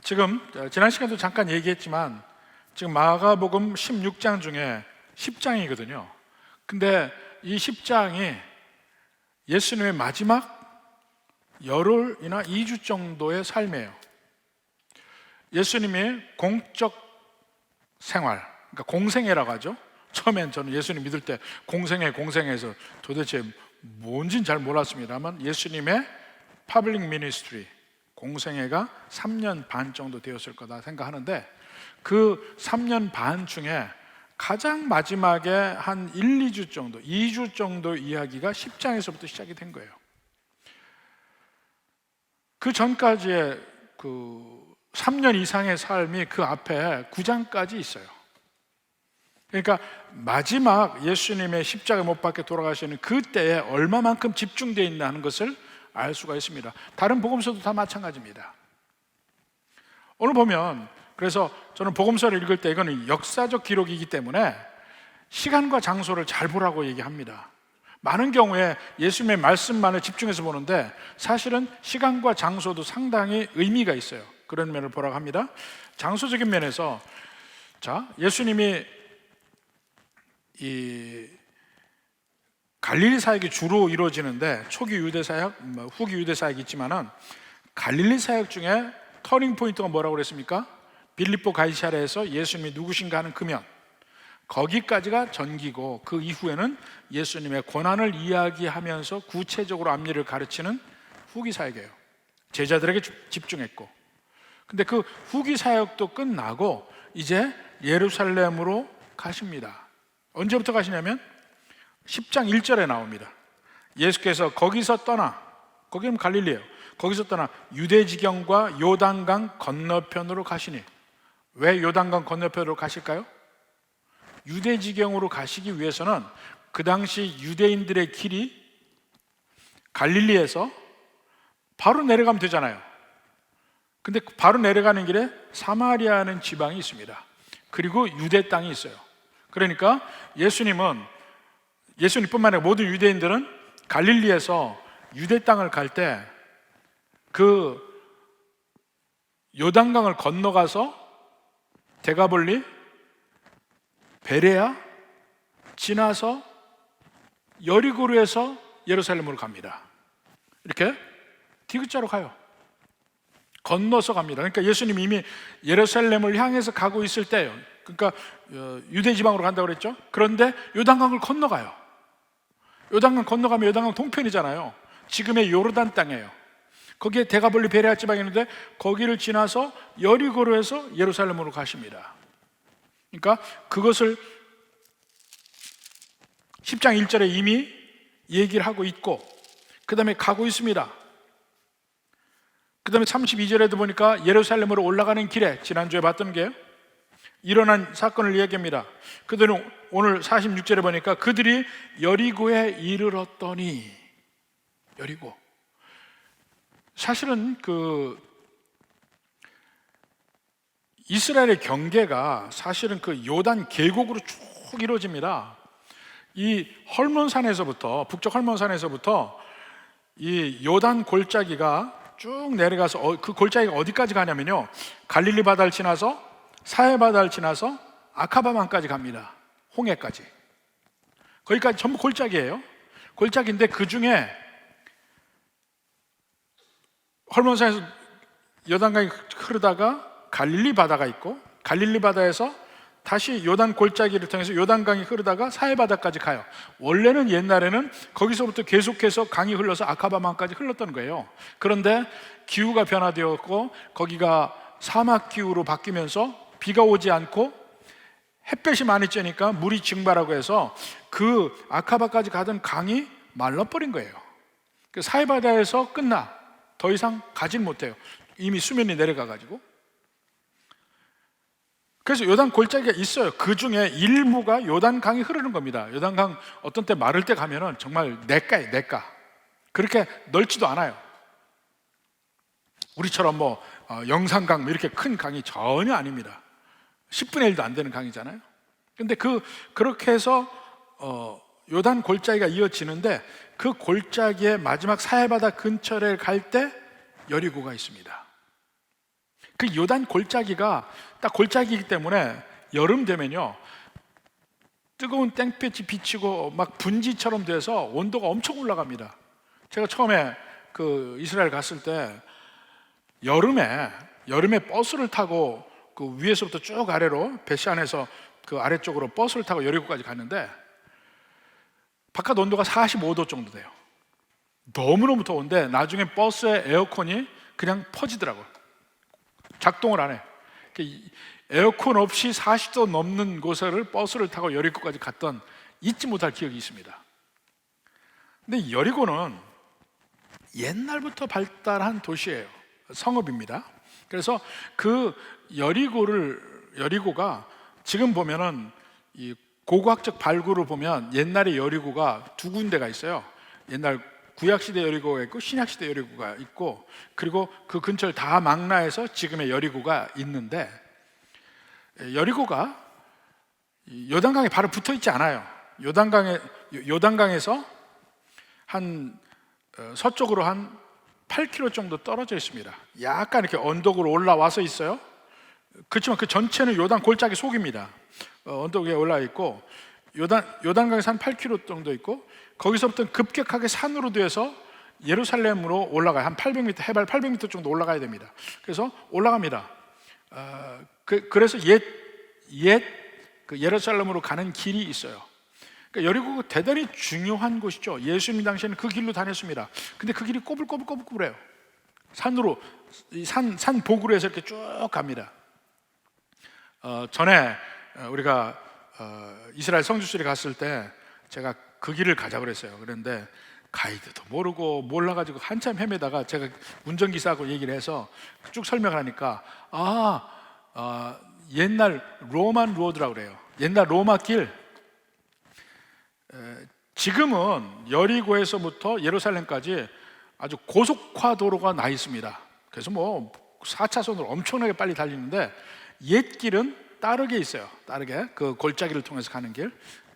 지금 지난 시간도 잠깐 얘기했지만 지금 마가복음 16장 중에 10장이거든요. 근데 이 10장이 예수님의 마지막 열흘이나 2주 정도의 삶이에요. 예수님이 공적 생활, 그러니까 공생애라고 하죠. 처음엔 저는 예수님 믿을 때 공생애에서 도대체 뭔지는 잘 몰랐습니다만 예수님의 퍼블릭 미니스트리, 공생애가 3년 반 정도 되었을 거다 생각하는데, 그 3년 반 중에 가장 마지막에 한 1, 2주 정도, 2주 정도 이야기가 10장에서부터 시작이 된 거예요. 그 전까지의 그 3년 이상의 삶이 그 앞에 9장까지 있어요. 그러니까 마지막 예수님의 십자가 못 박혀 돌아가시는 그때에 얼마만큼 집중되어 있나 하는 것을 알 수가 있습니다. 다른 복음서도 다 마찬가지입니다. 오늘 보면, 그래서 저는 복음서를 읽을 때 이거는 역사적 기록이기 때문에 시간과 장소를 잘 보라고 얘기합니다. 많은 경우에 예수님의 말씀만을 집중해서 보는데 사실은 시간과 장소도 상당히 의미가 있어요. 그런 면을 보라고 합니다. 장소적인 면에서, 자, 예수님이 이 갈릴리 사역이 주로 이루어지는데 초기 유대 사역, 후기 유대 사역이 있지만은 갈릴리 사역 중에 터닝 포인트가 뭐라고 그랬습니까? 빌립보 가이사랴에서 예수님이 누구신가 하는 금연, 거기까지가 전기고, 그 이후에는 예수님의 고난을 이야기하면서 구체적으로 앞일을 가르치는 후기 사역이에요. 제자들에게 집중했고, 근데 그 후기 사역도 끝나고 이제 예루살렘으로 가십니다. 언제부터 가시냐면 10장 1절에 나옵니다. 예수께서 거기서 떠나, 거기는 갈릴리예요. 거기서 떠나 유대지경과 요단강 건너편으로 가시니. 왜 요단강 건너편으로 가실까요? 유대지경으로 가시기 위해서는 그 당시 유대인들의 길이 갈릴리에서 바로 내려가면 되잖아요. 근데 바로 내려가는 길에 사마리아라는 지방이 있습니다. 그리고 유대 땅이 있어요. 그러니까 예수님뿐만 아니라 모든 유대인들은 갈릴리에서 유대 땅을 갈 때 그 요단강을 건너가서 데가볼리, 베레아 지나서 여리고로 해서 예루살렘으로 갑니다. 이렇게 디귿자로 가요. 건너서 갑니다. 그러니까 예수님이 이미 예루살렘을 향해서 가고 있을 때예요. 그러니까 유대 지방으로 간다고 그랬죠. 그런데 요단강을 건너가요. 요단강 건너가면 요단강 동편이잖아요. 지금의 요르단 땅이에요. 거기에 데가볼리 베레아 지방이 있는데 거기를 지나서 여리고로 해서 예루살렘으로 가십니다. 그러니까 그것을 10장 1절에 이미 얘기를 하고 있고, 그 다음에 가고 있습니다. 그 다음에 32절에도 보니까 예루살렘으로 올라가는 길에, 지난주에 봤던 게 일어난 사건을 이야기합니다. 그들은 오늘 46절에 보니까 그들이 여리고에 이르렀더니, 여리고, 사실은 그 이스라엘의 경계가 사실은 그 요단 계곡으로 쭉 이루어집니다. 이 헐몬산에서부터, 북쪽 헐몬산에서부터 이 요단 골짜기가 쭉 내려가서, 그 골짜기가 어디까지 가냐면요, 갈릴리 바다를 지나서 사해 바다를 지나서 아카바만까지 갑니다. 홍해까지. 거기까지 전부 골짜기예요. 골짜기인데 그 중에 헐몬산에서 요단강이 흐르다가 갈릴리 바다가 있고, 갈릴리 바다에서 다시 요단 골짜기를 통해서 요단강이 흐르다가 사해 바다까지 가요. 원래는 옛날에는 거기서부터 계속해서 강이 흘러서 아카바만까지 흘렀던 거예요. 그런데 기후가 변화되었고 거기가 사막 기후로 바뀌면서 비가 오지 않고 햇볕이 많이 쬐니까 물이 증발하고 해서 그 아카바까지 가던 강이 말라버린 거예요. 그 사해 바다에서 끝나, 더 이상 가진 못해요. 이미 수면이 내려가가지고. 그래서 요단 골짜기가 있어요. 그 중에 일부가 요단강이 흐르는 겁니다. 요단강 어떤 때 마를 때 가면은 정말 냇가예요, 냇가. 그렇게 넓지도 않아요. 우리처럼 영산강 이렇게 큰 강이 전혀 아닙니다. 10분의 1도 안 되는 강이잖아요. 근데 그렇게 해서 요단 골짜기가 이어지는데 그 골짜기의 마지막 사해바다 근처에 갈 때 여리고가 있습니다. 그 요단 골짜기가 딱 골짜기이기 때문에 여름 되면요 뜨거운 땡볕이 비치고 막 분지처럼 돼서 온도가 엄청 올라갑니다. 제가 처음에 그 이스라엘 갔을 때 여름에 버스를 타고 그 위에서부터 쭉 아래로 베시안에서 그 아래쪽으로 버스를 타고 여리고까지 갔는데 바깥 온도가 45도 정도 돼요. 너무너무 더운데 나중에 버스의 에어컨이 그냥 퍼지더라고요. 작동을 안 해. 에어컨 없이 40도 넘는 곳을 버스를 타고 여리고까지 갔던 잊지 못할 기억이 있습니다. 근데 여리고는 옛날부터 발달한 도시예요. 성읍입니다. 그래서 그 여리고가 지금 보면은 이 고고학적 발굴을 보면 옛날에 여리고가 두 군데가 있어요. 옛날 구약시대 여리고가 있고 신약시대 여리고가 있고, 그리고 그 근처를 다 망라해서 지금의 여리고가 있는데, 여리고가 요단강에 바로 붙어 있지 않아요. 요단강에서 한 서쪽으로 한 8km 정도 떨어져 있습니다. 약간 이렇게 언덕으로 올라와서 있어요. 그렇지만 그 전체는 요단 골짜기 속입니다. 언덕 위에 올라 있고 요단강에서 한 8km 정도 있고, 거기서부터 급격하게 산으로 되어서 예루살렘으로 올라가요. 한 800m, 해발 800m 정도 올라가야 됩니다. 그래서 올라갑니다. 그래서 그 예루살렘으로 가는 길이 있어요. 그러니까 여리고가 대단히 중요한 곳이죠. 예수님 당시에는 그 길로 다녔습니다. 근데 그 길이 꼬불꼬불해요. 산으로 산 복으로 해서 이렇게 쭉 갑니다. 전에 우리가 이스라엘 성지순례 갔을 때 제가 그 길을 가자고 그랬어요. 그런데 가이드도 모르고 몰라가지고 한참 헤매다가 제가 운전기사하고 얘기를 해서 쭉 설명을 하니까 옛날 로만 로드라고 그래요. 옛날 로마 길. 지금은 여리고에서부터 예루살렘까지 아주 고속화 도로가 나 있습니다. 그래서 뭐 4차선으로 엄청나게 빨리 달리는데, 옛 길은 따르게 있어요. 따르게 그 골짜기를 통해서 가는 길.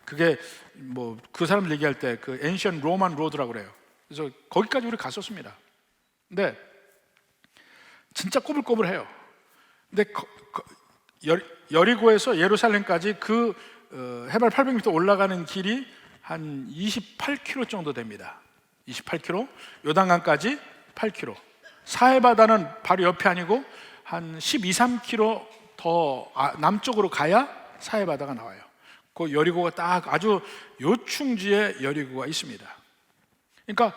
그게 뭐 그 사람들 얘기할 때 그 엔션 로만 로드라고 그래요. 그래서 거기까지 우리 갔었습니다. 근데 진짜 꼬불꼬불해요. 근데 여리고에서 예루살렘까지 그 해발 800m 올라가는 길이 한 28km 정도 됩니다. 28km. 요단강까지 8km. 사해바다는 바로 옆에 아니고 한 12, 13km 더 남쪽으로 가야 사해바다가 나와요. 그 여리고가 딱 아주 요충지에 여리고가 있습니다. 그러니까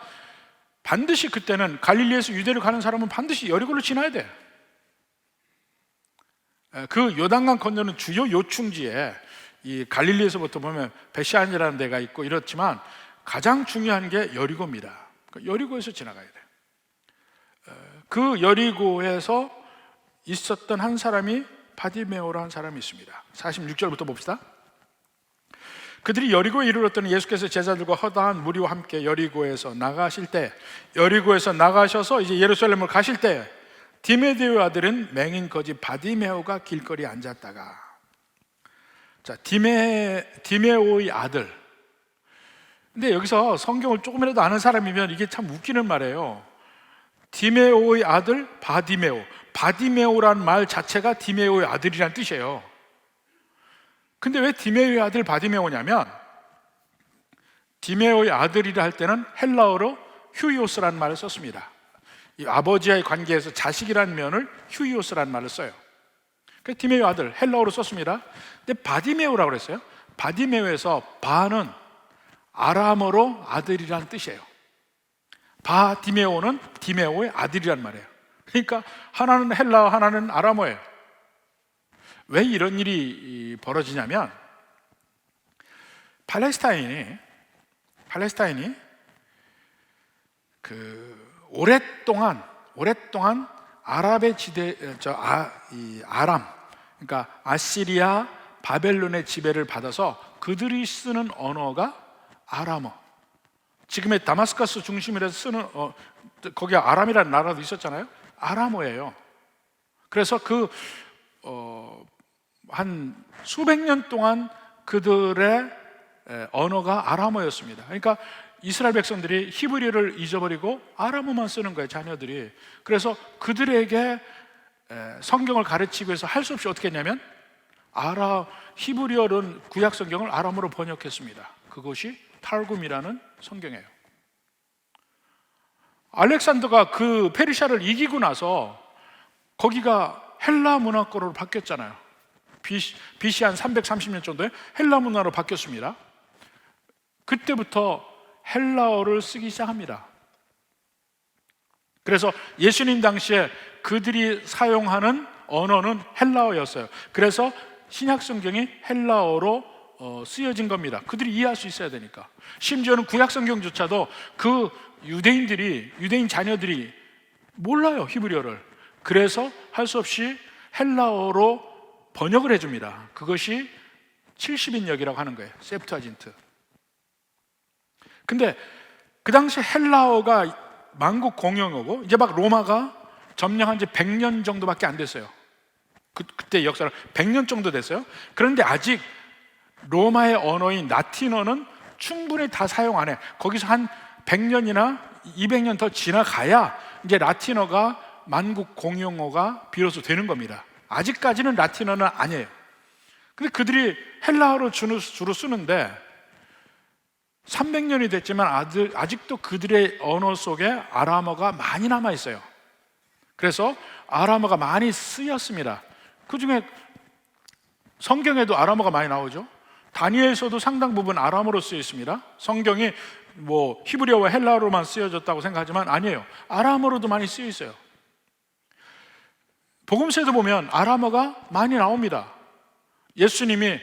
반드시 그때는 갈릴리에서 유대로 가는 사람은 반드시 여리고를 지나야 돼. 그 요단강 건너는 주요 요충지에 이 갈릴리에서부터 보면 베시안이라는 데가 있고 이렇지만 가장 중요한 게 여리고입니다. 여리고에서 지나가야 돼요. 그 여리고에서 있었던 한 사람이 바디메오라는 사람이 있습니다. 46절부터 봅시다. 그들이 여리고에 이르렀더니 예수께서 제자들과 허다한 무리와 함께 여리고에서 나가셔서 이제 예루살렘을 가실 때 디메데오의 아들은 맹인 거지 바디메오가 길거리에 앉았다가, 자, 디메오의 아들. 근데 여기서 성경을 조금이라도 아는 사람이면 이게 참 웃기는 말이에요. 디메오의 아들 바디메오라는 말 자체가 디메오의 아들이란 뜻이에요. 근데 왜 디메오의 아들 바디메오냐면, 디메오의 아들이라 할 때는 헬라어로 휴이오스라는 말을 썼습니다. 이 아버지와의 관계에서 자식이라는 면을 휴이오스라는 말을 써요. 그래서 디메오 아들 헬라어로 썼습니다. 근데 바디메오라고 그랬어요. 바디메오에서 바는 아람어로 아들이라는 뜻이에요. 바디메오는 디메오의 아들이란 말이에요. 그러니까 하나는 헬라어, 하나는 아람어예요. 왜 이런 일이 벌어지냐면, 팔레스타인이 그 오랫동안 아랍의 아람, 그러니까 아시리아, 바벨론의 지배를 받아서 그들이 쓰는 언어가 아람어. 지금의 다마스커스 중심으로 해서 쓰는 거기 아람이라는 나라도 있었잖아요. 아람어예요. 그래서 한 수백 년 동안 그들의 언어가 아람어였습니다. 그러니까 이스라엘 백성들이 히브리어를 잊어버리고 아람어만 쓰는 거예요, 자녀들이. 그래서 그들에게 성경을 가르치기 위해서 할 수 없이 어떻게 했냐면 히브리어는 구약 성경을 아람어로 번역했습니다. 그것이 탈굼이라는 성경이에요. 알렉산더가 그 페르시아를 이기고 나서 거기가 헬라 문화권으로 바뀌었잖아요. BC 한 330년 정도에 헬라 문화로 바뀌었습니다. 그때부터 헬라어를 쓰기 시작합니다. 그래서 예수님 당시에 그들이 사용하는 언어는 헬라어였어요. 그래서 신약 성경이 헬라어로 쓰여진 겁니다. 그들이 이해할 수 있어야 되니까. 심지어는 구약 성경조차도 그 유대인 자녀들이 몰라요, 히브리어를. 그래서 할 수 없이 헬라어로 번역을 해줍니다. 그것이 70인역이라고 하는 거예요. 세프트아진트. 근데 그 당시 헬라어가 만국 공용어고 이제 막 로마가 점령한 지 100년 정도밖에 안 됐어요. 그때 역사는 100년 정도 됐어요. 그런데 아직 로마의 언어인 라틴어는 충분히 다 사용 안 해. 거기서 한 100년이나 200년 더 지나가야 이제 라틴어가 만국 공용어가 비로소 되는 겁니다. 아직까지는 라틴어는 아니에요. 근데 그들이 헬라어로 주로 쓰는데 300년이 됐지만 아직도 그들의 언어 속에 아람어가 많이 남아 있어요. 그래서 아람어가 많이 쓰였습니다. 그 중에 성경에도 아람어가 많이 나오죠. 다니엘서도 상당 부분 아람어로 쓰여 있습니다. 성경이 뭐 히브리어와 헬라어로만 쓰여졌다고 생각하지만 아니에요. 아람어로도 많이 쓰여 있어요. 복음서에도 보면 아람어가 많이 나옵니다. 예수님이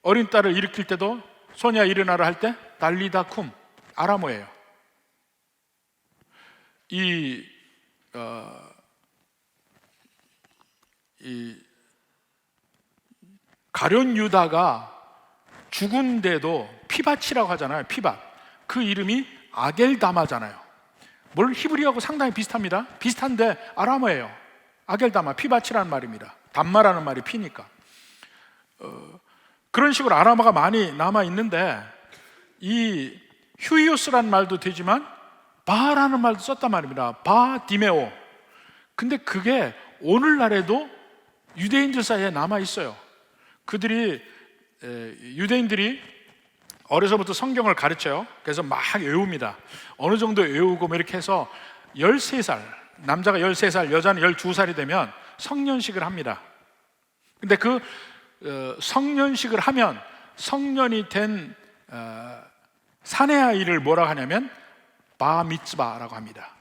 어린 딸을 일으킬 때도 소녀야 일어나라 할 때 달리다 쿰, 아람어예요. 이 가룟 유다가 죽은데도 피밭이라고 하잖아요. 피밭. 그 이름이 아겔다마잖아요. 뭘 히브리어하고 상당히 비슷합니다. 비슷한데 아람어예요. 아겔다마, 피밭이라는 말입니다. 담마라는 말이 피니까. 그런 식으로 아람어가 많이 남아 있는데 이 휴이오스라는 말도 되지만 바라는 말도 썼단 말입니다. 바디메오. 근데 그게 오늘날에도 유대인들 사이에 남아 있어요. 유대인들이 어려서부터 성경을 가르쳐요. 그래서 막 외웁니다. 어느 정도 외우고 이렇게 해서 13살, 남자가 13살, 여자는 12살이 되면 성년식을 합니다. 근데 그 성년식을 하면 성년이 된 사내 아이를 뭐라고 하냐면 바미츠바라고 합니다.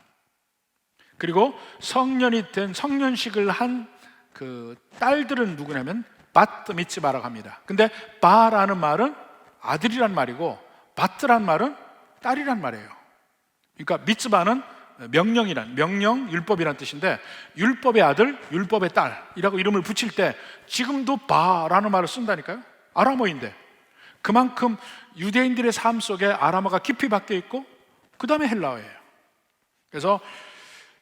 그리고 성년이 된 성년식을 한 그 딸들은 누구냐면 바트 미츠바라고 합니다. 근데 바라는 말은 아들이란 말이고 바트란 말은 딸이란 말이에요. 그러니까 미츠바는 명령, 율법이란 뜻인데 율법의 아들, 율법의 딸이라고 이름을 붙일 때 지금도 바라는 말을 쓴다니까요. 아람어인데 그만큼 유대인들의 삶 속에 아람어가 깊이 박혀 있고 그 다음에 헬라어예요. 그래서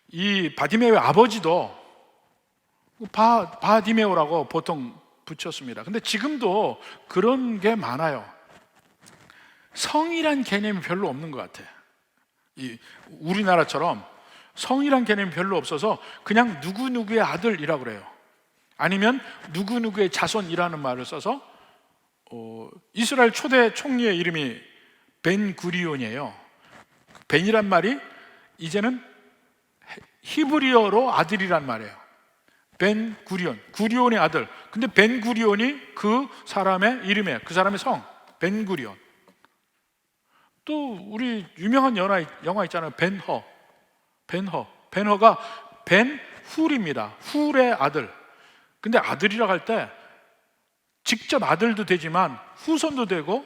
이 바디메오의 아버지도 바디메오라고 보통 붙였습니다. 근데 지금도 그런 게 많아요. 성이란 개념이 별로 없는 것 같아요. 우리나라처럼 성이란 개념이 별로 없어서 그냥 누구누구의 아들이라고 그래요. 아니면 누구누구의 자손이라는 말을 써서 이스라엘 초대 총리의 이름이 벤 구리온이에요. 벤이란 말이 이제는 히브리어로 아들이란 말이에요. 벤 구리온, 구리온의 아들. 근데 벤 구리온이 그 사람의 이름이에요. 그 사람의 성, 벤 구리온. 또 우리 유명한 영화 있잖아요. 벤허가 벤 훌입니다. 훌의 아들. 근데 아들이라고 할 때 직접 아들도 되지만 후손도 되고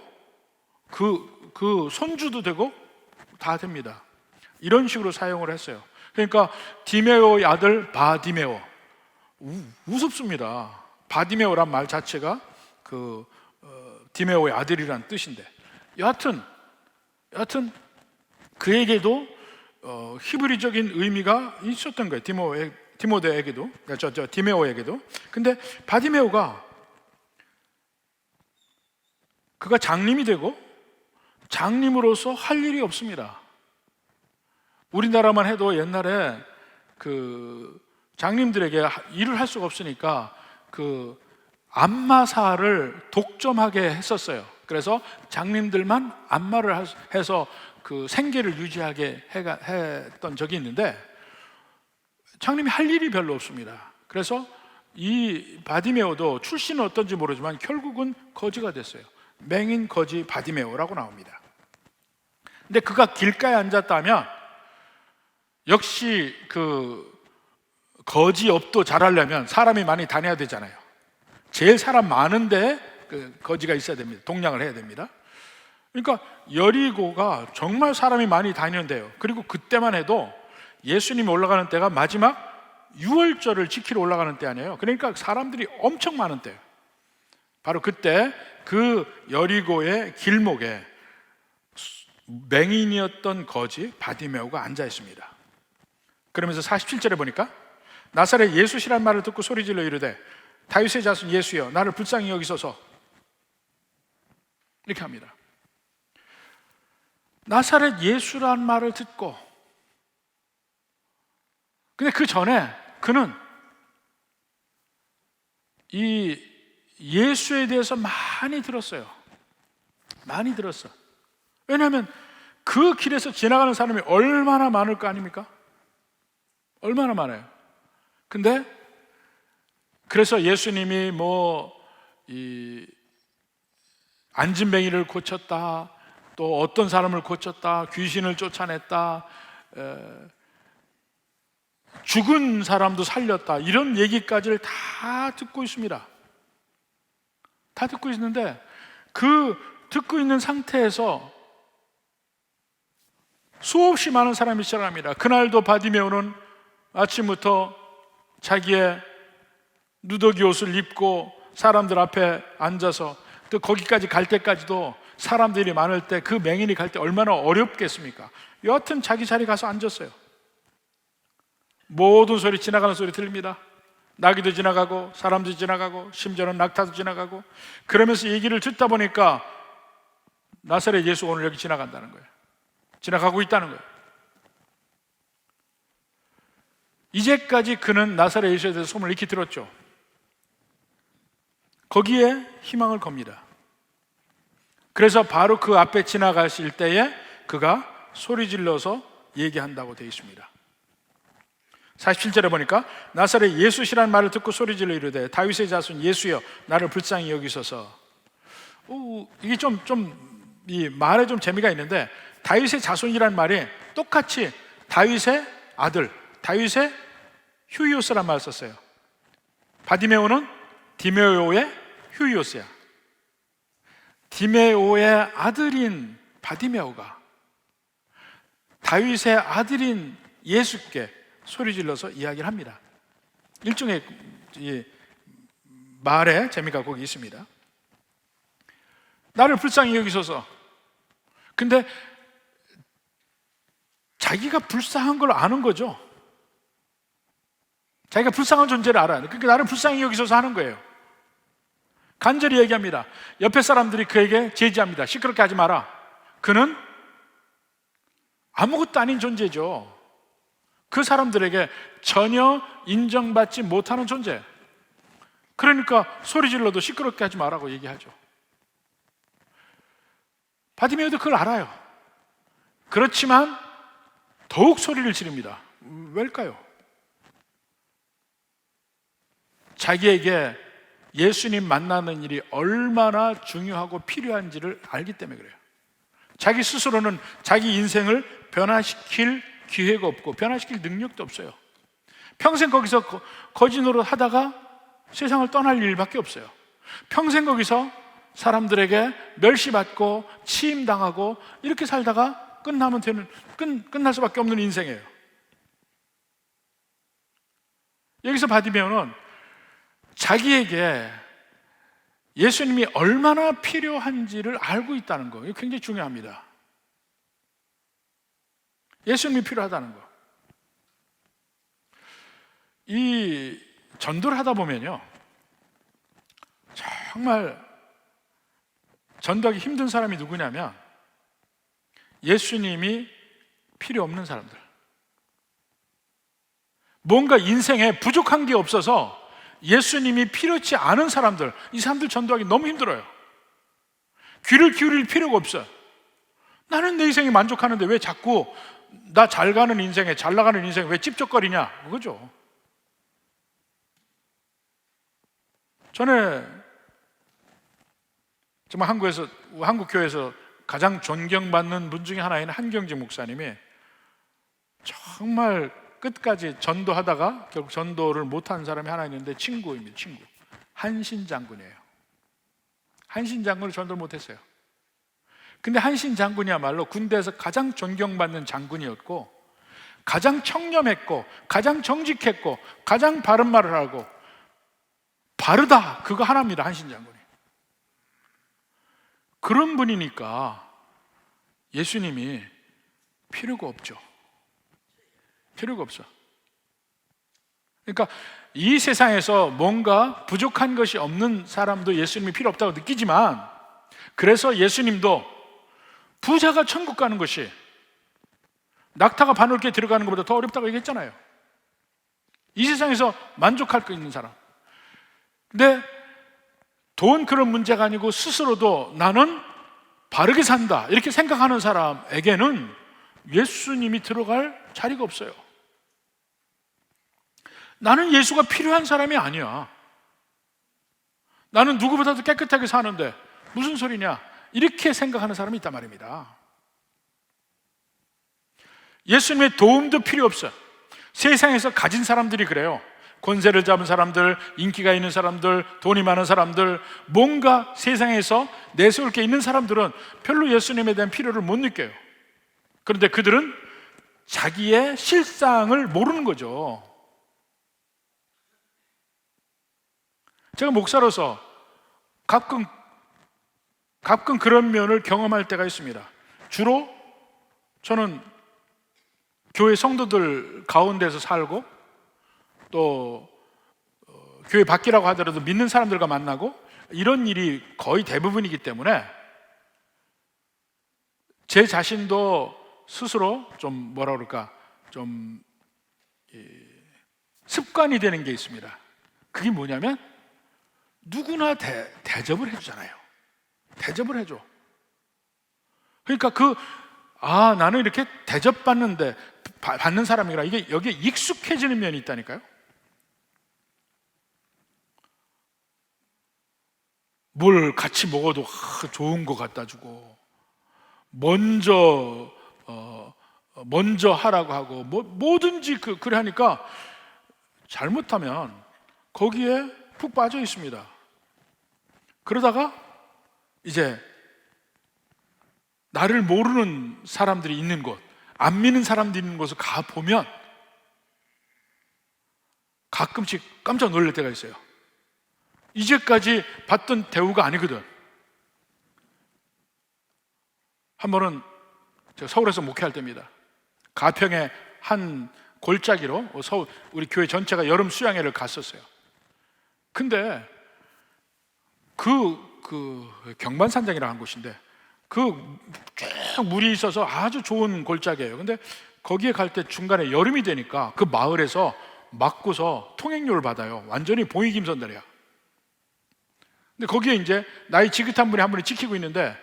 그 손주도 되고 다 됩니다. 이런 식으로 사용을 했어요. 그러니까 디메오의 아들 바디메오. 우습습니다. 바디메오란 말 자체가 디메오의 아들이란 뜻인데 여하튼 그에게도 히브리적인 의미가 있었던 거예요. 디모데에게도, 디메오에게도. 근데 바디메오가 그가 장님이 되고 장님으로서 할 일이 없습니다. 우리나라만 해도 옛날에 그 장님들에게 일을 할 수가 없으니까 그 안마사를 독점하게 했었어요. 그래서 장님들만 안마를 해서 그 생계를 유지하게 했던 적이 있는데, 장님이 할 일이 별로 없습니다. 그래서 이 바디메오도 출신은 어떤지 모르지만 결국은 거지가 됐어요. 맹인 거지 바디메오라고 나옵니다. 근데 그가 길가에 앉았다면 역시 그 거지 업도 잘하려면 사람이 많이 다녀야 되잖아요. 제일 사람 많은데 그 거지가 있어야 됩니다. 동냥을 해야 됩니다. 그러니까 여리고가 정말 사람이 많이 다니는데요. 그리고 그때만 해도 예수님이 올라가는 때가 마지막 유월절을 지키러 올라가는 때 아니에요. 그러니까 사람들이 엄청 많은 때예요. 바로 그때 그 여리고의 길목에 맹인이었던 거지 바디메오가 앉아 있습니다. 그러면서 47절에 보니까 나사렛 예수시란 말을 듣고 소리질러 이르되 다윗의 자손 예수여 나를 불쌍히 여기소서, 이렇게 합니다. 나사렛 예수란 말을 듣고, 근데 그 전에 그는 이 예수에 대해서 많이 들었어요. 많이 들었어. 왜냐하면 그 길에서 지나가는 사람이 얼마나 많을 거 아닙니까? 얼마나 많아요. 근데 그래서 예수님이 이 안진뱅이를 고쳤다, 또 어떤 사람을 고쳤다, 귀신을 쫓아냈다, 죽은 사람도 살렸다, 이런 얘기까지를 다 듣고 있습니다. 다 듣고 있는데 그 듣고 있는 상태에서 수없이 많은 사람이 시작합니다. 그날도 바디메오는 아침부터 자기의 누더기 옷을 입고 사람들 앞에 앉아서, 또 거기까지 갈 때까지도 사람들이 많을 때 그 맹인이 갈 때 얼마나 어렵겠습니까? 여하튼 자기 자리 가서 앉았어요. 모든 소리, 지나가는 소리 들립니다. 나귀도 지나가고 사람도 지나가고 심지어는 낙타도 지나가고, 그러면서 얘기를 듣다 보니까 나사렛 예수 오늘 여기 지나간다는 거예요. 지나가고 있다는 거예요. 이제까지 그는 나사렛 예수에 대해서 소문을 익히 들었죠. 거기에 희망을 겁니다. 그래서 바로 그 앞에 지나가실 때에 그가 소리 질러서 얘기한다고 되어 있습니다. 47절에 보니까 나사렛 예수시라는 말을 듣고 소리질러 이르되 다윗의 자손 예수여 나를 불쌍히 여기소서. 이게 이 말에 좀 재미가 있는데, 다윗의 자손이라는 말이 똑같이 다윗의 아들, 다윗의 휴이오스란 말을 썼어요. 바디메오는 디메오의 휴이오스야. 디메오의 아들인 바디메오가 다윗의 아들인 예수께 소리질러서 이야기를 합니다. 일종의 말에 재미가 거기 있습니다. 나를 불쌍히 여기소서. 근데 자기가 불쌍한 걸 아는 거죠. 자기가 불쌍한 존재를 알아요. 그러니까 나를 불쌍히 여기소서 하는 거예요. 간절히 얘기합니다. 옆에 사람들이 그에게 제지합니다. 시끄럽게 하지 마라. 그는 아무것도 아닌 존재죠. 그 사람들에게 전혀 인정받지 못하는 존재. 그러니까 소리 질러도 시끄럽게 하지 말라고 얘기하죠. 바디메오도 그걸 알아요. 그렇지만 더욱 소리를 지릅니다. 왜일까요? 자기에게 예수님 만나는 일이 얼마나 중요하고 필요한지를 알기 때문에 그래요. 자기 스스로는 자기 인생을 변화시킬 기회가 없고 변화시킬 능력도 없어요. 평생 거기서 거지 노릇 하다가 세상을 떠날 일밖에 없어요. 평생 거기서 사람들에게 멸시받고 치임당하고 이렇게 살다가 끝날 수밖에 없는 인생이에요. 여기서 바디메오는 자기에게 예수님이 얼마나 필요한지를 알고 있다는 거, 이거 굉장히 중요합니다. 예수님이 필요하다는 거. 이 전도를 하다 보면요, 정말 전도하기 힘든 사람이 누구냐면 예수님이 필요 없는 사람들. 뭔가 인생에 부족한 게 없어서 예수님이 필요치 않은 사람들, 이 사람들 전도하기 너무 힘들어요. 귀를 기울일 필요가 없어요. 나는 내 인생에 만족하는데 왜 자꾸 나 잘 가는 인생에, 잘 나가는 인생에 왜 찝쩍거리냐, 그거죠. 전에 정말 한국 교회에서 가장 존경받는 분 중에 하나인 한경직 목사님이 정말 끝까지 전도하다가 결국 전도를 못한 사람이 하나 있는데 친구입니다. 친구. 한신 장군이에요. 한신 장군을 전도를 못했어요. 근데 한신 장군이야말로 군대에서 가장 존경받는 장군이었고, 가장 청렴했고, 가장 정직했고, 가장 바른 말을 하고, 바르다, 그거 하나입니다. 한신 장군이. 그런 분이니까 예수님이 필요가 없죠. 필요가 없어. 그러니까 이 세상에서 뭔가 부족한 것이 없는 사람도 예수님이 필요 없다고 느끼지만, 그래서 예수님도 부자가 천국 가는 것이 낙타가 바늘게 들어가는 것보다 더 어렵다고 얘기했잖아요. 이 세상에서 만족할 수 있는 사람. 근데 돈 그런 문제가 아니고 스스로도 나는 바르게 산다 이렇게 생각하는 사람에게는 예수님이 들어갈 자리가 없어요. 나는 예수가 필요한 사람이 아니야. 나는 누구보다도 깨끗하게 사는데 무슨 소리냐, 이렇게 생각하는 사람이 있단 말입니다. 예수님의 도움도 필요 없어요. 세상에서 가진 사람들이 그래요. 권세를 잡은 사람들, 인기가 있는 사람들, 돈이 많은 사람들, 뭔가 세상에서 내세울 게 있는 사람들은 별로 예수님에 대한 필요를 못 느껴요. 그런데 그들은 자기의 실상을 모르는 거죠. 제가 목사로서 가끔 그런 면을 경험할 때가 있습니다. 주로 저는 교회 성도들 가운데서 살고, 또 교회 밖이라고 하더라도 믿는 사람들과 만나고, 이런 일이 거의 대부분이기 때문에 제 자신도 스스로 좀 뭐라 그럴까, 좀 습관이 되는 게 있습니다. 그게 뭐냐면 누구나 대접을 해주잖아요. 대접을 해줘. 그러니까 나는 이렇게 대접받는 사람이라, 이게 여기에 익숙해지는 면이 있다니까요. 뭘 같이 먹어도 좋은 거 갖다 주고, 먼저 하라고 하고, 뭐든지 그래 하니까 잘못하면 거기에 푹 빠져 있습니다. 그러다가 이제 나를 모르는 사람들이 있는 곳, 안 믿는 사람들이 있는 곳을 가보면 가끔씩 깜짝 놀랄 때가 있어요. 이제까지 받던 대우가 아니거든. 한 번은 제가 서울에서 목회할 때입니다. 가평의 한 골짜기로 우리 교회 전체가 여름 수양회를 갔었어요. 근데 그 경반산장이라는 한 곳인데 쭉 물이 있어서 아주 좋은 골짜기예요. 근데 거기에 갈 때 중간에 여름이 되니까 그 마을에서 막고서 통행료를 받아요. 완전히 봉익임선달이야. 근데 거기에 이제 나이 지긋한 분이 한 분이 지키고 있는데,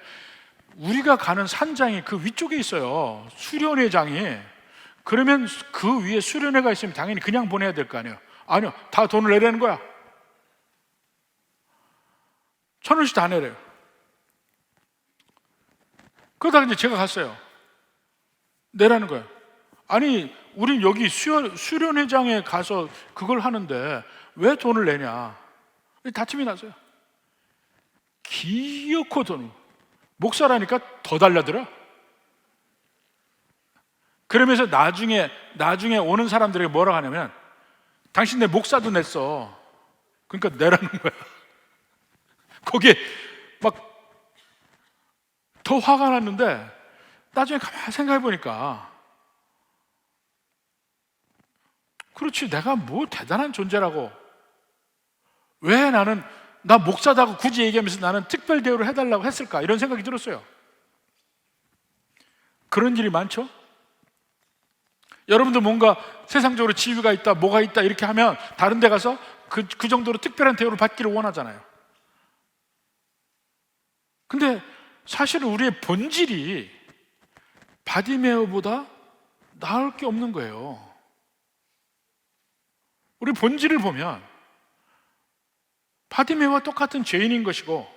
우리가 가는 산장이 그 위쪽에 있어요. 수련회장이. 그러면 그 위에 수련회가 있으면 당연히 그냥 보내야 될 거 아니에요. 아니요, 다 돈을 내라는 거야. 1,000원씩 다 내래요. 그러다가 이제 제가 갔어요. 내라는 거예요. 아니, 우린 여기 수련회장에 가서 그걸 하는데 왜 돈을 내냐. 다툼이 났어요. 기어코 돈을. 목사라니까 더 달라들어. 그러면서 나중에 오는 사람들에게 뭐라고 하냐면, 당신 내 목사도 냈어. 그러니까 내라는 거야. 거기에 막 더 화가 났는데, 나중에 가만히 생각해 보니까, 그렇지, 내가 뭐 대단한 존재라고, 왜 나 목사다고 굳이 얘기하면서 나는 특별 대우를 해달라고 했을까, 이런 생각이 들었어요. 그런 일이 많죠? 여러분들 뭔가 세상적으로 지위가 있다, 뭐가 있다 이렇게 하면 다른 데 가서 그 정도로 특별한 대우를 받기를 원하잖아요. 근데 사실은 우리의 본질이 바디메오보다 나을 게 없는 거예요. 우리 본질을 보면 바디메오와 똑같은 죄인인 것이고,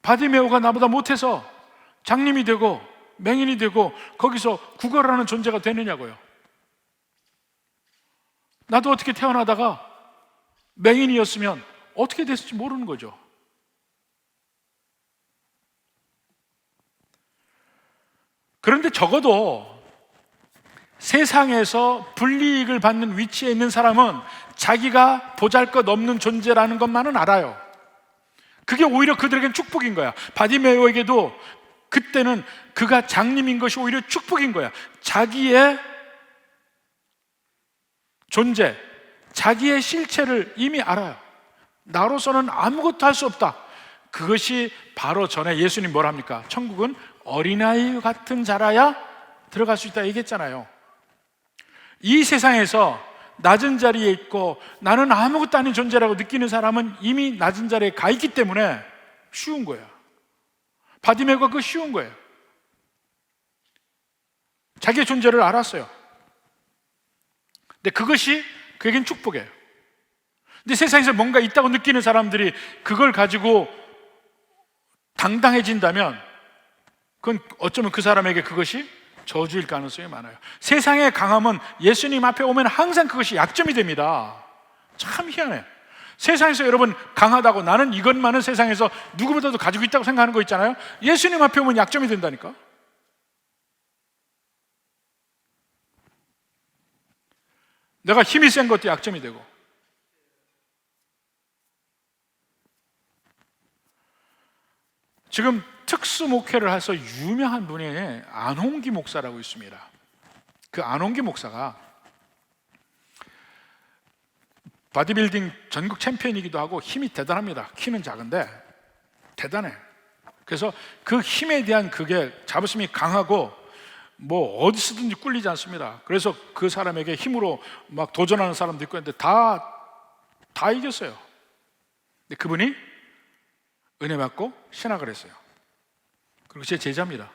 바디메오가 나보다 못해서 장님이 되고 맹인이 되고 거기서 구걸하는 존재가 되느냐고요. 나도 어떻게 태어나다가 맹인이었으면 어떻게 됐을지 모르는 거죠. 그런데 적어도 세상에서 불이익을 받는 위치에 있는 사람은 자기가 보잘것없는 존재라는 것만은 알아요. 그게 오히려 그들에겐 축복인 거야. 바디메오에게도 그때는 그가 장님인 것이 오히려 축복인 거야. 자기의 존재, 자기의 실체를 이미 알아요. 나로서는 아무것도 할 수 없다. 그것이 바로 전에 예수님 뭘 합니까? 천국은 어린아이 같은 자라야 들어갈 수 있다 얘기했잖아요. 이 세상에서 낮은 자리에 있고 나는 아무것도 아닌 존재라고 느끼는 사람은 이미 낮은 자리에 가 있기 때문에 쉬운 거예요. 바디메오가 그거 쉬운 거예요. 자기의 존재를 알았어요. 근데 그것이 그에겐 축복이에요. 근데 세상에서 뭔가 있다고 느끼는 사람들이 그걸 가지고 당당해진다면 그건 어쩌면 그 사람에게 그것이 저주일 가능성이 많아요. 세상의 강함은 예수님 앞에 오면 항상 그것이 약점이 됩니다. 참 희한해요. 세상에서 여러분 강하다고 나는 이것만은 세상에서 누구보다도 가지고 있다고 생각하는 거 있잖아요. 예수님 앞에 오면 약점이 된다니까. 내가 힘이 센 것도 약점이 되고. 지금 특수 목회를 해서 유명한 분이 안홍기 목사라고 있습니다. 그 안홍기 목사가 바디빌딩 전국 챔피언이기도 하고 힘이 대단합니다. 키는 작은데 대단해. 그래서 그 힘에 대한 그게 자부심이 강하고 뭐 어디서든지 꿀리지 않습니다. 그래서 그 사람에게 힘으로 막 도전하는 사람도 있고 했는데 다 이겼어요. 근데 그분이 은혜 받고 신학을 했어요. 그리고 제 제자입니다.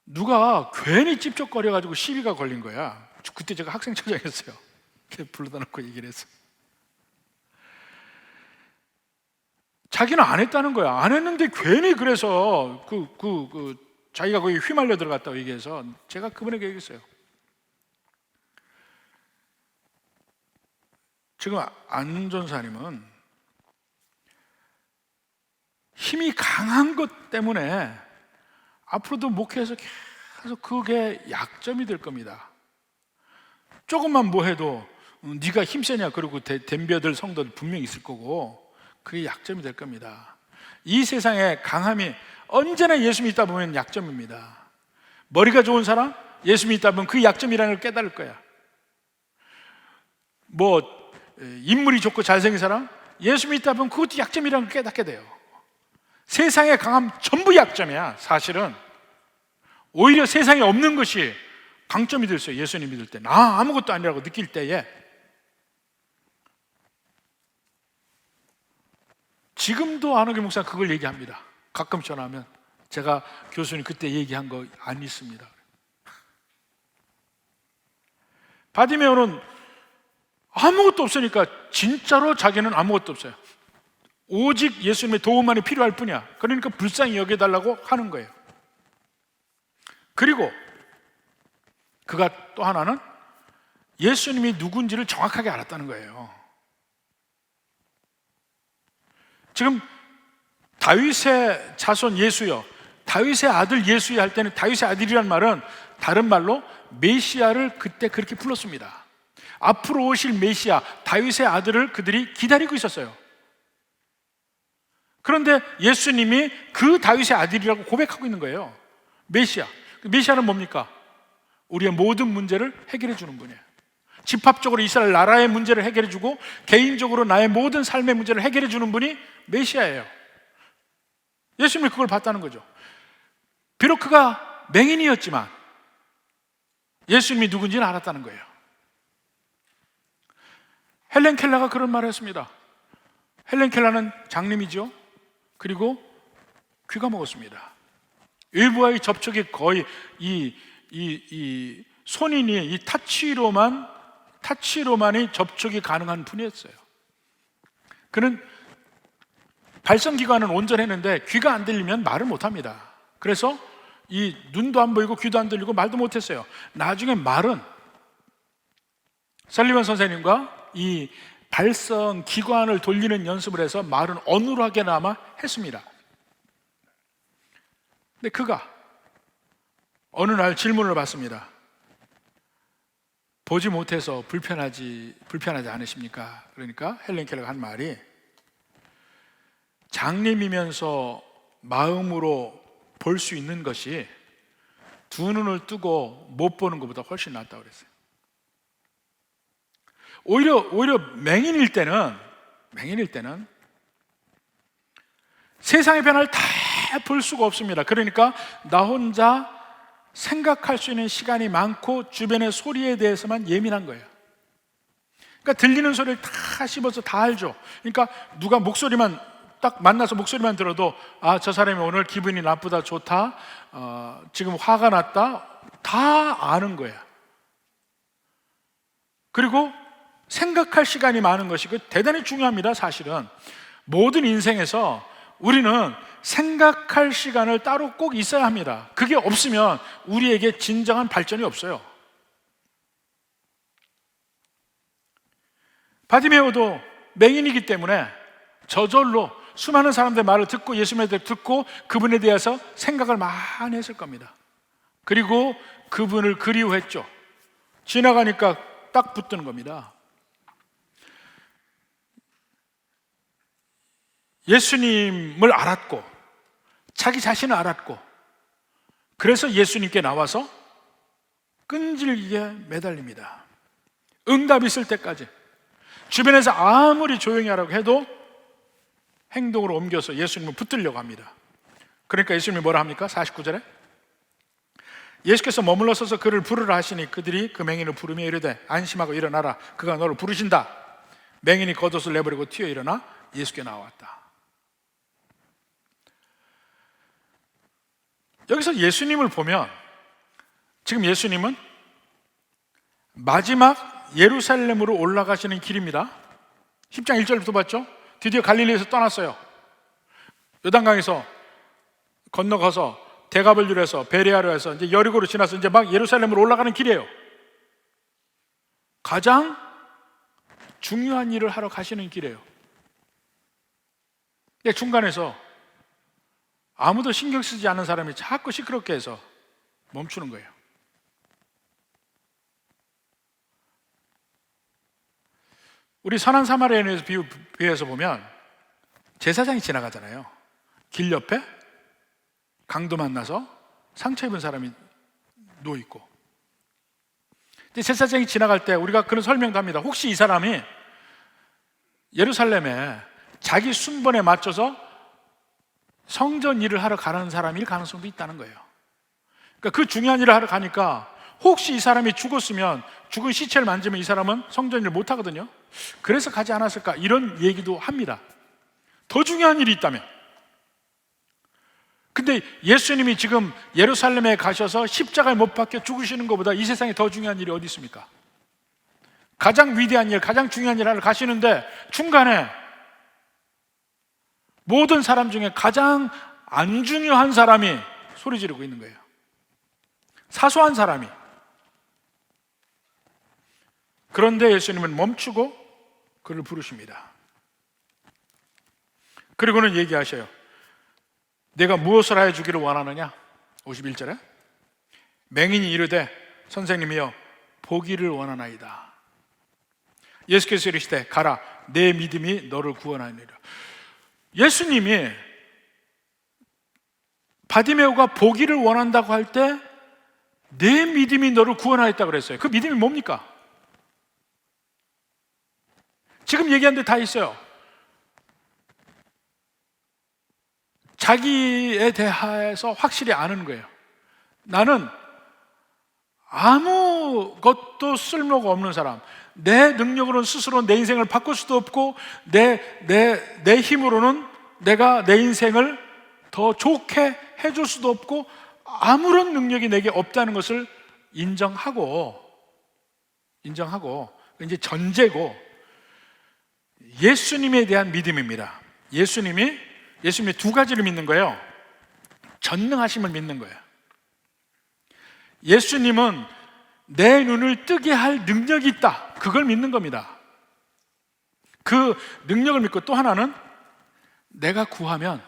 누가 괜히 찝쩍거려가지고 시비가 걸린 거야. 그때 제가 학생처장이었어요. 불러다 놓고 얘기를 했어요. 자기는 안 했다는 거야. 안 했는데 괜히 그래서 자기가 거기 휘말려 들어갔다고 얘기해서 제가 그분에게 얘기했어요. 지금 안 전사님은 힘이 강한 것 때문에 앞으로도 목회에서 계속 그게 약점이 될 겁니다. 조금만 뭐 해도 네가 힘세냐 그러고 덤벼들 성도들 분명히 있을 거고 그게 약점이 될 겁니다. 이 세상에 강함이 언제나 예수 믿다 보면 약점입니다. 머리가 좋은 사람 예수 믿다 보면 그 약점이라는 걸 깨달을 거야. 뭐 인물이 좋고 잘생긴 사람 예수 믿다 보면 그것도 약점이라는 걸 깨닫게 돼요. 세상의 강함 전부 약점이야. 사실은 오히려 세상에 없는 것이 강점이 될 수 있어요. 예수님 믿을 때 나 아무것도 아니라고 느낄 때에. 지금도 안호기 목사가 그걸 얘기합니다. 가끔 전화하면 제가 교수님 그때 얘기한 거 안 있습니다. 바디메오는 아무것도 없으니까 진짜로 자기는 아무것도 없어요. 오직 예수님의 도움만이 필요할 뿐이야. 그러니까 불쌍히 여겨달라고 하는 거예요. 그리고 그가 또 하나는 예수님이 누군지를 정확하게 알았다는 거예요. 지금 다윗의 자손 예수여, 다윗의 아들 예수여 할 때는 다윗의 아들이란 말은 다른 말로 메시아를 그때 그렇게 불렀습니다. 앞으로 오실 메시아 다윗의 아들을 그들이 기다리고 있었어요. 그런데 예수님이 그 다윗의 아들이라고 고백하고 있는 거예요. 메시아. 메시아는 뭡니까? 우리의 모든 문제를 해결해 주는 분이에요. 집합적으로 이스라엘 나라의 문제를 해결해 주고 개인적으로 나의 모든 삶의 문제를 해결해 주는 분이 메시아예요. 예수님이 그걸 봤다는 거죠. 비록 그가 맹인이었지만 예수님이 누군지는 알았다는 거예요. 헬렌 켈러가 그런 말을 했습니다. 헬렌 켈러는 장님이죠. 그리고 귀가 먹었습니다. 일부와의 접촉이 거의 이 손인이 이 타치로만이 접촉이 가능한 분이었어요. 그는 발성기관은 온전했는데 귀가 안 들리면 말을 못합니다. 그래서 이 눈도 안 보이고 귀도 안 들리고 말도 못했어요. 나중에 말은 설리번 선생님과 이 발성기관을 돌리는 연습을 해서 말은 어눌하게나마 했습니다. 근데 그가 어느 날 질문을 받습니다. 보지 못해서 불편하지 않으십니까? 그러니까 헬렌 켈러가 한 말이, 장님이면서 마음으로 볼 수 있는 것이 두 눈을 뜨고 못 보는 것보다 훨씬 낫다고 그랬어요. 오히려 맹인일 때는 세상의 변화를 다 볼 수가 없습니다. 그러니까 나 혼자 생각할 수 있는 시간이 많고 주변의 소리에 대해서만 예민한 거예요. 그러니까 들리는 소리를 다 씹어서 다 알죠. 그러니까 누가 목소리만 딱 만나서 목소리만 들어도 아, 저 사람이 오늘 기분이 나쁘다, 좋다, 지금 화가 났다, 다 아는 거야. 그리고 생각할 시간이 많은 것이 대단히 중요합니다. 사실은 모든 인생에서 우리는 생각할 시간을 따로 꼭 있어야 합니다. 그게 없으면 우리에게 진정한 발전이 없어요. 바디메오도 맹인이기 때문에 저절로 수많은 사람들의 말을 듣고 예수님의 말을 듣고 그분에 대해서 생각을 많이 했을 겁니다. 그리고 그분을 그리워했죠. 지나가니까 딱 붙드는 겁니다. 예수님을 알았고 자기 자신을 알았고 그래서 예수님께 나와서 끈질기게 매달립니다. 응답이 있을 때까지 주변에서 아무리 조용히 하라고 해도 행동으로 옮겨서 예수님을 붙들려고 합니다. 그러니까 예수님이 뭐라 합니까? 49절에 예수께서 머물러 서서 그를 부르라 하시니 그들이 그 맹인을 부르며 이르되 안심하고 일어나라, 그가 너를 부르신다. 맹인이 겉옷을 내버리고 튀어 일어나 예수께 나왔다. 여기서 예수님을 보면 지금 예수님은 마지막 예루살렘으로 올라가시는 길입니다. 10장 1절부터 봤죠? 드디어 갈릴리에서 떠났어요. 요단강에서 건너가서 대가벌류로 해서 베레아로 해서 이제 여리고로 지나서 이제 막 예루살렘으로 올라가는 길이에요. 가장 중요한 일을 하러 가시는 길이에요. 근데 중간에서 아무도 신경 쓰지 않는 사람이 자꾸 시끄럽게 해서 멈추는 거예요. 우리 선한 사마리아인에서 비유해서 보면 제사장이 지나가잖아요. 길 옆에 강도 만나서 상처 입은 사람이 누워있고, 제사장이 지나갈 때 우리가 그런 설명도 합니다. 혹시 이 사람이 예루살렘에 자기 순번에 맞춰서 성전 일을 하러 가는 사람일 가능성도 있다는 거예요. 그러니까 그 중요한 일을 하러 가니까 혹시 이 사람이 죽었으면 죽은 시체를 만지면 이 사람은 성전 일을 못 하거든요. 그래서 가지 않았을까, 이런 얘기도 합니다. 더 중요한 일이 있다면. 근데 예수님이 지금 예루살렘에 가셔서 십자가에 못 박혀 죽으시는 것보다 이 세상에 더 중요한 일이 어디 있습니까? 가장 위대한 일, 가장 중요한 일 하러 가시는데 중간에 모든 사람 중에 가장 안 중요한 사람이 소리 지르고 있는 거예요. 사소한 사람이. 그런데 예수님은 멈추고 그를 부르십니다. 그리고는 얘기하셔요. 내가 무엇을 하여 주기를 원하느냐? 51절에 맹인이 이르되 선생님이여 보기를 원하나이다. 예수께서 이르시되 가라, 내 믿음이 너를 구원하니라. 예수님이 바디메오가 보기를 원한다고 할 때 내 믿음이 너를 구원하였다고 그랬어요. 그 믿음이 뭡니까? 지금 얘기한 데 다 있어요. 자기에 대해서 확실히 아는 거예요. 나는 아무것도 쓸모가 없는 사람, 내 능력으로는 스스로 내 인생을 바꿀 수도 없고 내 힘으로는 내가 내 인생을 더 좋게 해줄 수도 없고 아무런 능력이 내게 없다는 것을 인정하고 이제 전제고 예수님에 대한 믿음입니다. 예수님이 두 가지를 믿는 거예요. 전능하심을 믿는 거예요. 예수님은 내 눈을 뜨게 할 능력이 있다, 그걸 믿는 겁니다. 그 능력을 믿고 또 하나는 내가 구하면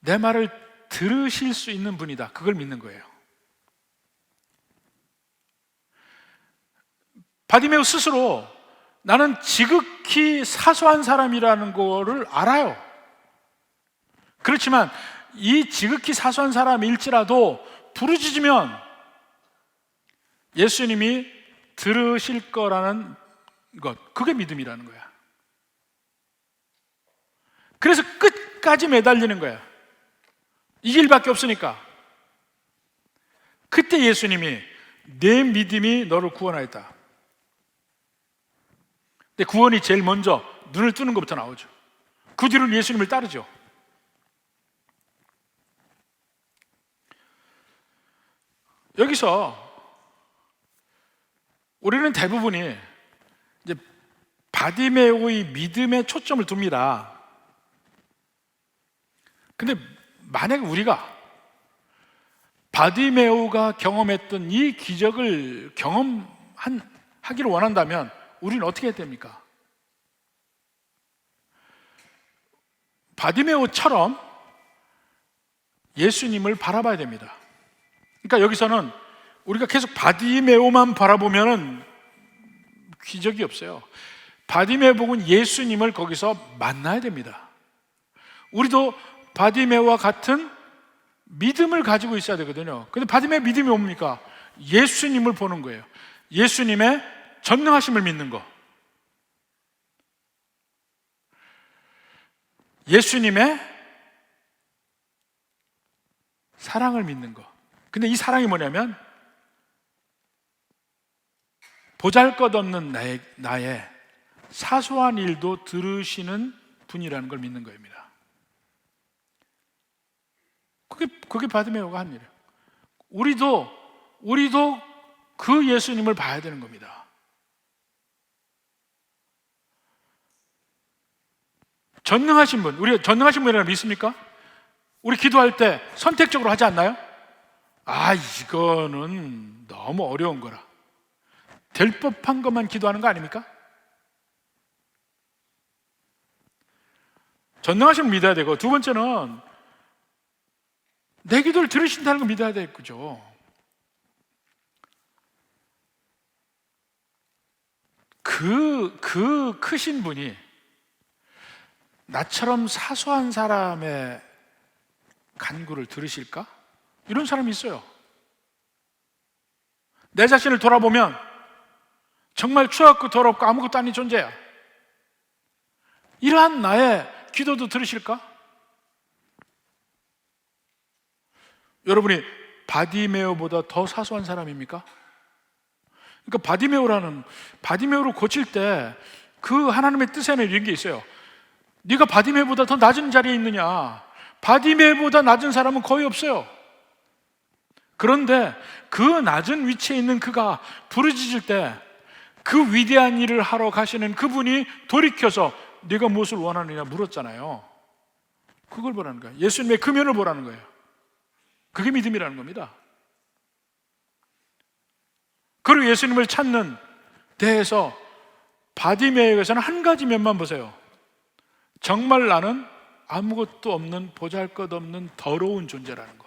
내 말을 들으실 수 있는 분이다, 그걸 믿는 거예요. 바디메오 스스로 나는 지극히 사소한 사람이라는 거를 알아요. 그렇지만 이 지극히 사소한 사람일지라도 부르짖으면 예수님이 들으실 거라는 것, 그게 믿음이라는 거야. 그래서 끝까지 매달리는 거야. 이 길밖에 없으니까. 그때 예수님이 내 믿음이 너를 구원하였다. 근데 구원이 제일 먼저 눈을 뜨는 것부터 나오죠. 그 뒤로는 예수님을 따르죠. 여기서 우리는 대부분이 이제 바디메오의 믿음에 초점을 둡니다. 근데 만약에 우리가 바디메오가 경험했던 이 기적을 경험하기를 원한다면 우리는 어떻게 해야 됩니까? 바디메오처럼 예수님을 바라봐야 됩니다. 그러니까 여기서는 우리가 계속 바디메오만 바라보면 기적이 없어요. 바디메오 복은 예수님을 거기서 만나야 됩니다. 우리도 바디메오와 같은 믿음을 가지고 있어야 되거든요. 근데 바디메오 믿음이 뭡니까? 예수님을 보는 거예요. 예수님의 전능하심을 믿는 거, 예수님의 사랑을 믿는 거. 근데 이 사랑이 뭐냐면 보잘것없는 나의 사소한 일도 들으시는 분이라는 걸 믿는 겁니다. 그게 바디메오가 한 일이에요. 우리도 그 예수님을 봐야 되는 겁니다. 전능하신 분, 우리가 전능하신 분이라고 믿습니까? 우리 기도할 때 선택적으로 하지 않나요? 이거는 너무 어려운 거라, 될 법한 것만 기도하는 거 아닙니까? 전능하신 분 믿어야 되고, 두 번째는 내 기도를 들으신다는 걸 믿어야 되겠죠. 그 크신 분이 나처럼 사소한 사람의 간구를 들으실까? 이런 사람이 있어요. 내 자신을 돌아보면 정말 추악고 더럽고 아무것도 아닌 존재야. 이러한 나의 기도도 들으실까? 여러분이 바디메오보다 더 사소한 사람입니까? 그러니까 바디메오를 고칠 때 그 하나님의 뜻에는 이런 게 있어요. 네가 바디메오보다 더 낮은 자리에 있느냐? 바디메오보다 낮은 사람은 거의 없어요. 그런데 그 낮은 위치에 있는 그가 부르짖을 때 그 위대한 일을 하러 가시는 그분이 돌이켜서 네가 무엇을 원하느냐 물었잖아요. 그걸 보라는 거예요. 예수님의 금연을 보라는 거예요. 그게 믿음이라는 겁니다. 그리고 예수님을 찾는 데에서 바디메오에서는 한 가지 면만 보세요. 정말 나는 아무것도 없는 보잘것없는 더러운 존재라는 거.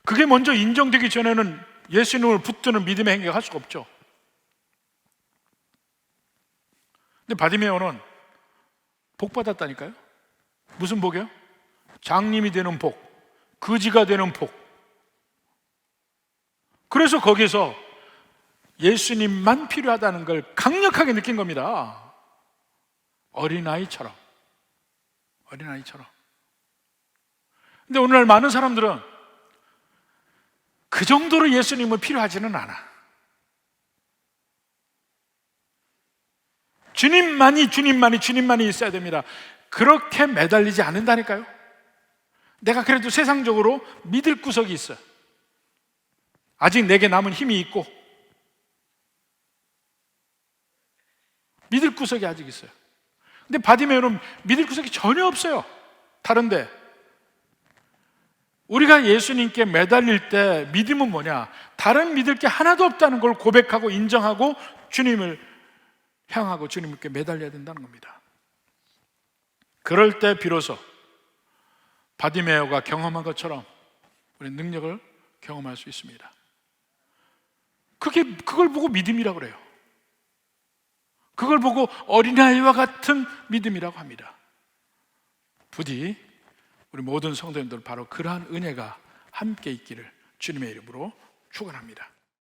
그게 먼저 인정되기 전에는 예수님을 붙드는 믿음의 행위가 할 수가 없죠. 근데 바디메오는 복 받았다니까요. 무슨 복이요? 장님이 되는 복, 거지가 되는 복. 그래서 거기서 예수님만 필요하다는 걸 강력하게 느낀 겁니다. 어린아이처럼. 근데 오늘날 많은 사람들은 그 정도로 예수님은 필요하지는 않아. 주님만이 있어야 됩니다. 그렇게 매달리지 않는다니까요. 내가 그래도 세상적으로 믿을 구석이 있어. 아직 내게 남은 힘이 있고 믿을 구석이 아직 있어요. 근데 바디메오는 믿을 구석이 전혀 없어요. 다른데 우리가 예수님께 매달릴 때 믿음은 뭐냐? 다른 믿을 게 하나도 없다는 걸 고백하고 인정하고 주님을 향하고 주님께 매달려야 된다는 겁니다. 그럴 때 비로소 바디메오가 경험한 것처럼 우리 능력을 경험할 수 있습니다. 그걸 보고 믿음이라고 그래요. 그걸 보고 어린아이와 같은 믿음이라고 합니다. 부디 우리 모든 성도님들 바로 그러한 은혜가 함께 있기를 주님의 이름으로 축원합니다.